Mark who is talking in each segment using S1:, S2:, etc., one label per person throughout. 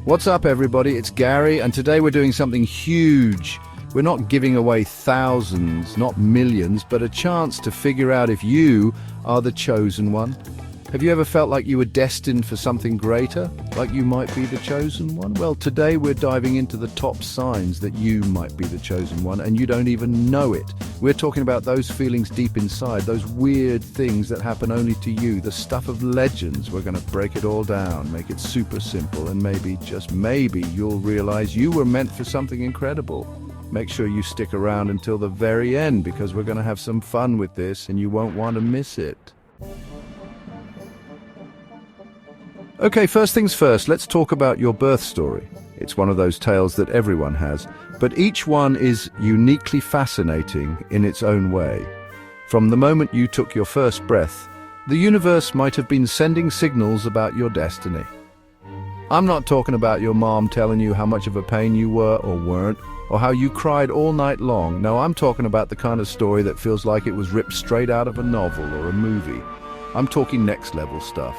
S1: What's up, everybody? It's Gary, and today we're doing something huge. We're not giving away thousands, not millions, but a chance to figure out if you are the chosen one. Have you ever felt like you were destined for something greater? Like you might be the chosen one? Well, today we're diving into the top signs that you might be the chosen one, and you don't even know it. We're talking about those feelings deep inside, those weird things that happen only to you, the stuff of legends. We're going to break it all down, make it super simple, and maybe, just maybe, you'll realize you were meant for something incredible. Make sure you stick around until the very end, because we're going to have some fun with this, and you won't want to miss it. Okay, first things first, let's talk about your birth story. It's one of those tales that everyone has, but each one is uniquely fascinating in its own way. From the moment you took your first breath, the universe might have been sending signals about your destiny. I'm not talking about your mom telling you how much of a pain you were or weren't, or how you cried all night long. No, I'm talking about the kind of story that feels like it was ripped straight out of a novel or a movie. I'm talking next level stuff.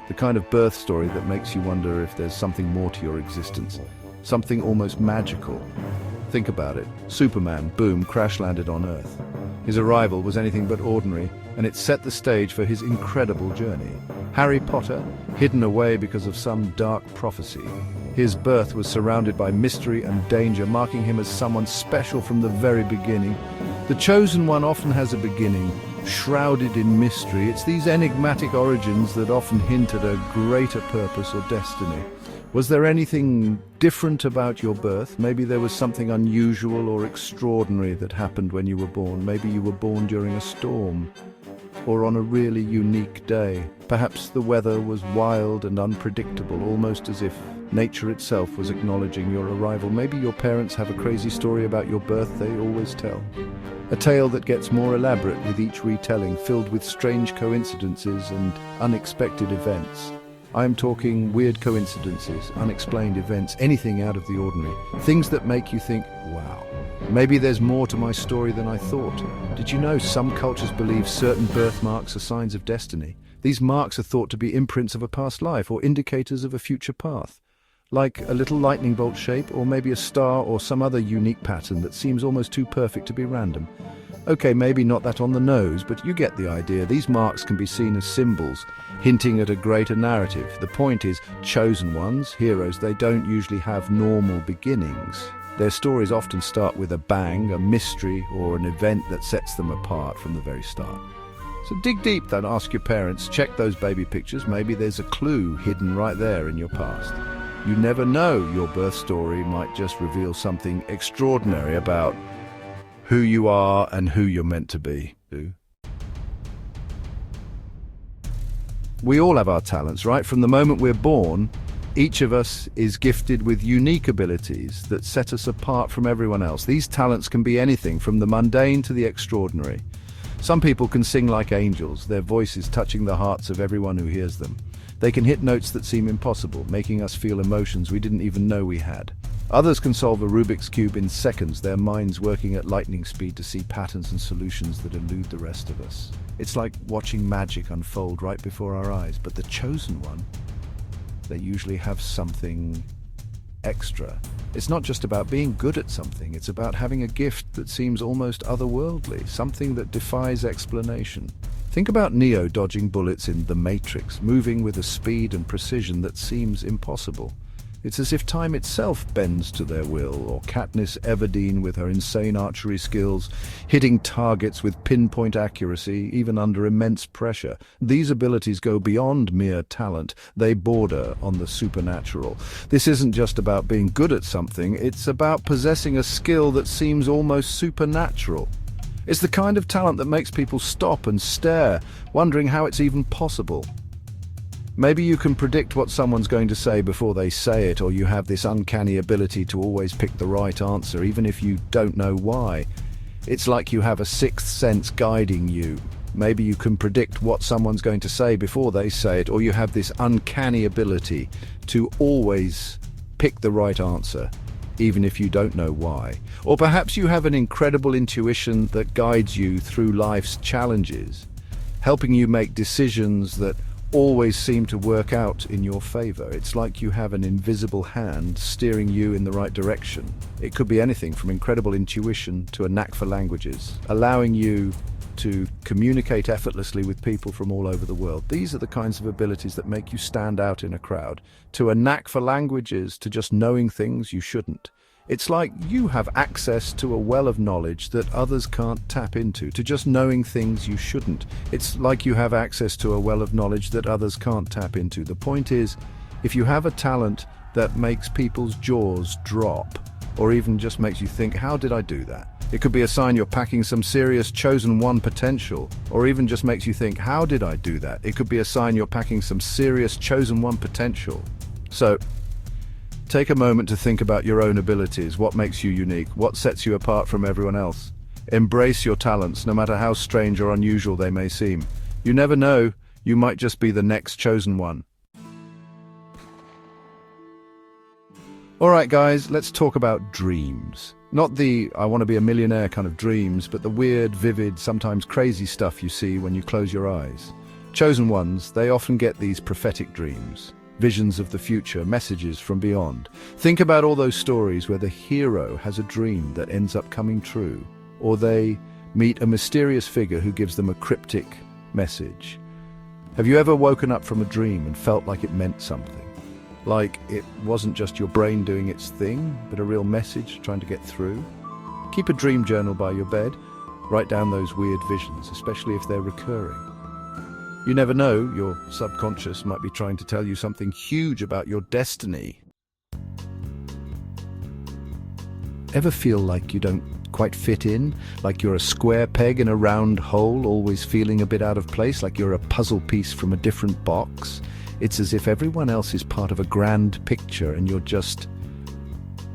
S1: The kind of birth story that makes you wonder if there's something more to your existence. Something almost magical. Think about it. Superman, boom, crash-landed on Earth. His arrival was anything but ordinary, and it set the stage for his incredible journey. Harry Potter, hidden away because of some dark prophecy. His birth was surrounded by mystery and danger, marking him as someone special from the very beginning. The chosen one often has a beginning, shrouded in mystery. It's these enigmatic origins that often hint at a greater purpose or destiny. Was there anything different about your birth? Maybe there was something unusual or extraordinary that happened when you were born. Maybe you were born during a storm, or on a really unique day. Perhaps the weather was wild and unpredictable, almost as if nature itself was acknowledging your arrival. Maybe your parents have a crazy story about your birth they always tell. A tale that gets more elaborate with each retelling, filled with strange coincidences and unexpected events. I am talking weird coincidences, unexplained events, anything out of the ordinary. Things that make you think, wow, maybe there's more to my story than I thought. Did you know some cultures believe certain birthmarks are signs of destiny? These marks are thought to be imprints of a past life or indicators of a future path. Like a little lightning bolt shape, or maybe a star or some other unique pattern that seems almost too perfect to be random. Okay, maybe not that on the nose, but you get the idea. These marks can be seen as symbols, hinting at a greater narrative. The point is, chosen ones, heroes, they don't usually have normal beginnings. Their stories often start with a bang, a mystery, or an event that sets them apart from the very start. So dig deep then, ask your parents, check those baby pictures. Maybe there's a clue hidden right there in your past. You never know, your birth story might just reveal something extraordinary about who you are and who you're meant to be. We all have our talents, right? From the moment we're born, each of us is gifted with unique abilities that set us apart from everyone else. These talents can be anything from the mundane to the extraordinary. Some people can sing like angels, their voices touching the hearts of everyone who hears them. They can hit notes that seem impossible, making us feel emotions we didn't even know we had. Others can solve a Rubik's Cube in seconds, their minds working at lightning speed to see patterns and solutions that elude the rest of us. It's like watching magic unfold right before our eyes, but the chosen one, they usually have something extra. It's not just about being good at something, it's about having a gift that seems almost otherworldly, something that defies explanation. Think about Neo dodging bullets in The Matrix, moving with a speed and precision that seems impossible. It's as if time itself bends to their will, or Katniss Everdeen with her insane archery skills, hitting targets with pinpoint accuracy, even under immense pressure. These abilities go beyond mere talent, they border on the supernatural. This isn't just about being good at something, it's about possessing a skill that seems almost supernatural. It's the kind of talent that makes people stop and stare, wondering how it's even possible. Maybe you can predict what someone's going to say before they say it, or you have this uncanny ability to always pick the right answer, even if you don't know why. It's like you have a sixth sense guiding you. Maybe you can predict what someone's going to say before they say it, or you have this uncanny ability to always pick the right answer, even if you don't know why. Or perhaps you have an incredible intuition that guides you through life's challenges, helping you make decisions that always seem to work out in your favor. It's like you have an invisible hand steering you in the right direction. It could be anything from incredible intuition to a knack for languages, allowing you to communicate effortlessly with people from all over the world. These are the kinds of abilities that make you stand out in a crowd. To a knack for languages, to just knowing things you shouldn't. It's like you have access to a well of knowledge that others can't tap into, to just knowing things you shouldn't. It's like you have access to a well of knowledge that others can't tap into. The point is, if you have a talent that makes people's jaws drop, or even just makes you think, how did I do that? It could be a sign you're packing some serious chosen one potential, or even just makes you think, how did I do that? It could be a sign you're packing some serious chosen one potential. So, take a moment to think about your own abilities, what makes you unique, what sets you apart from everyone else. Embrace your talents, no matter how strange or unusual they may seem. You never know, you might just be the next chosen one. Alright guys, let's talk about dreams. Not the I want to be a millionaire kind of dreams, but the weird, vivid, sometimes crazy stuff you see when you close your eyes. Chosen ones, they often get these prophetic dreams. Visions of the future, messages from beyond. Think about all those stories where the hero has a dream that ends up coming true, or they meet a mysterious figure who gives them a cryptic message. Have you ever woken up from a dream and felt like it meant something? Like it wasn't just your brain doing its thing, but a real message trying to get through? Keep a dream journal by your bed. Write down those weird visions, especially if they're recurring. You never know, your subconscious might be trying to tell you something huge about your destiny. Ever feel like you don't quite fit in? Like you're a square peg in a round hole, always feeling a bit out of place, like you're a puzzle piece from a different box? It's as if everyone else is part of a grand picture and you're just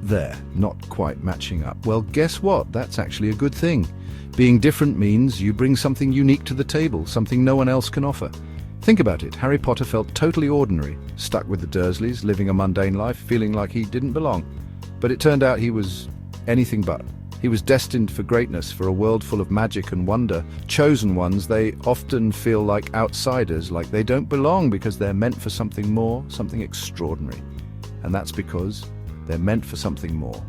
S1: there, not quite matching up. Well, guess what? That's actually a good thing. Being different means you bring something unique to the table, something no one else can offer. Think about it. Harry Potter felt totally ordinary, stuck with the Dursleys, living a mundane life, feeling like he didn't belong. But it turned out he was anything but. He was destined for greatness, for a world full of magic and wonder. Chosen ones, they often feel like outsiders, like they don't belong because they're meant for something more, something extraordinary. And that's because they're meant for something more.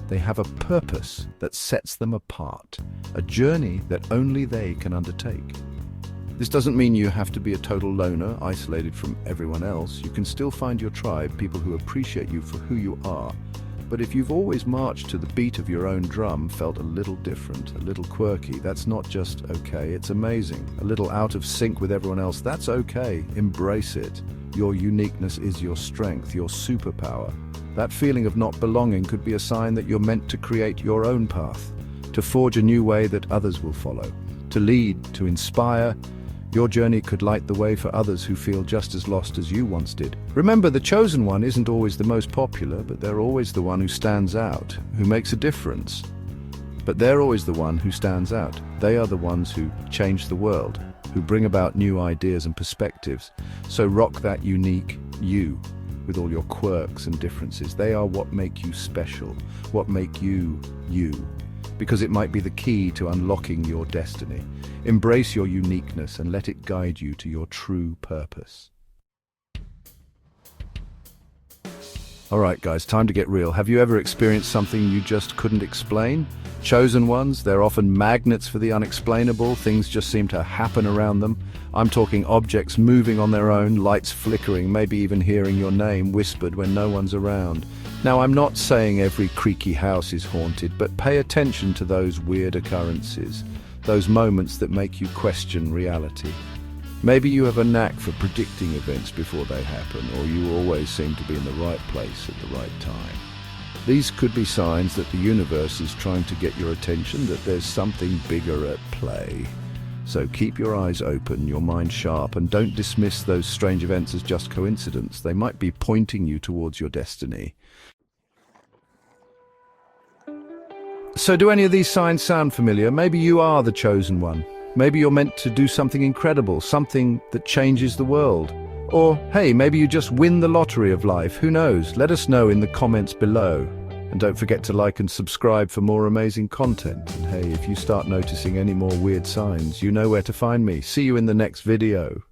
S1: They have a purpose that sets them apart, a journey that only they can undertake. This doesn't mean you have to be a total loner, isolated from everyone else. You can still find your tribe, people who appreciate you for who you are. But if you've always marched to the beat of your own drum, felt a little different, a little quirky, that's not just okay, it's amazing. A little out of sync with everyone else, that's okay. Embrace it. Your uniqueness is your strength, your superpower. That feeling of not belonging could be a sign that you're meant to create your own path, to forge a new way that others will follow, to lead, to inspire. Your journey could light the way for others who feel just as lost as you once did. Remember, the chosen one isn't always the most popular, but they're always the one who stands out, who makes a difference. But they're always the one who stands out. They are the ones who change the world, who bring about new ideas and perspectives. So rock that unique you, with all your quirks and differences. They are what make you special, what make you, you. Because it might be the key to unlocking your destiny. Embrace your uniqueness and let it guide you to your true purpose. Alright guys, time to get real. Have you ever experienced something you just couldn't explain? Chosen ones, they're often magnets for the unexplainable. Things just seem to happen around them. I'm talking objects moving on their own, lights flickering, maybe even hearing your name whispered when no one's around. Now, I'm not saying every creaky house is haunted, but pay attention to those weird occurrences, those moments that make you question reality. Maybe you have a knack for predicting events before they happen, or you always seem to be in the right place at the right time. These could be signs that the universe is trying to get your attention, that there's something bigger at play. So keep your eyes open, your mind sharp, and don't dismiss those strange events as just coincidence. They might be pointing you towards your destiny. So do any of these signs sound familiar? Maybe you are the chosen one. Maybe you're meant to do something incredible, something that changes the world. Or, hey, maybe you just win the lottery of life. Who knows? Let us know in the comments below. And don't forget to like and subscribe for more amazing content. And hey, if you start noticing any more weird signs, you know where to find me. See you in the next video.